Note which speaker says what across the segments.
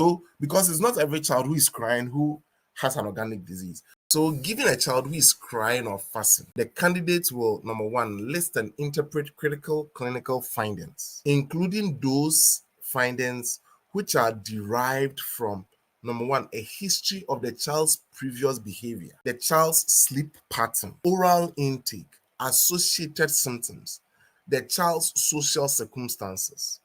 Speaker 1: So, because it's not every child who is crying who has an organic disease. So, given a child who is crying or fussing, the candidate will, number one, list and interpret critical clinical findings, including those findings which are derived from, number one, a history of the child's previous behavior, the child's sleep pattern, oral intake, associated symptoms, the child's social circumstances,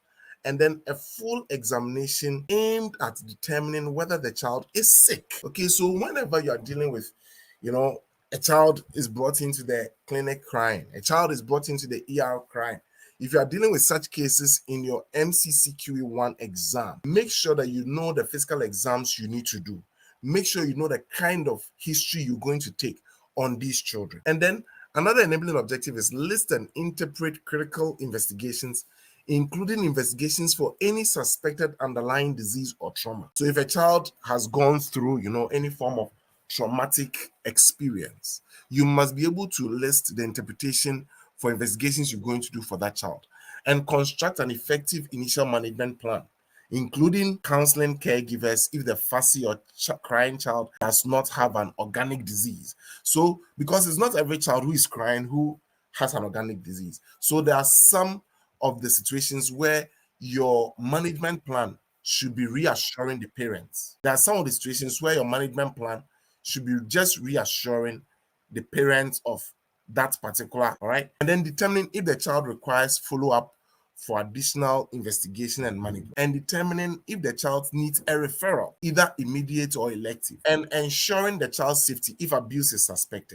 Speaker 1: and then a full examination aimed at determining whether the child is sick. Okay, so whenever you are dealing with, a child is brought into the clinic crying, a child is brought into the ER crying. If you are dealing with such cases in your MCCQE1 exam, make sure that you know the physical exams you need to do. Make sure you know the kind of history you're going to take on these children. And then another enabling objective is list and interpret critical investigations, including investigations for any suspected underlying disease or trauma. So if a child has gone through, any form of traumatic experience, you must be able to list the interpretation for investigations you're going to do for that child and construct an effective initial management plan, including counseling caregivers if the fussy or crying child does not have an organic disease. So, because it's not every child who is crying who has an organic disease. So, there are some of the situations where your management plan should be reassuring the parents. There are some of the situations where your management plan should be just reassuring the parents of that particular, all right? And then determining if the child requires follow-up for additional investigation and management, and determining if the child needs a referral, either immediate or elective, and ensuring the child's safety if abuse is suspected.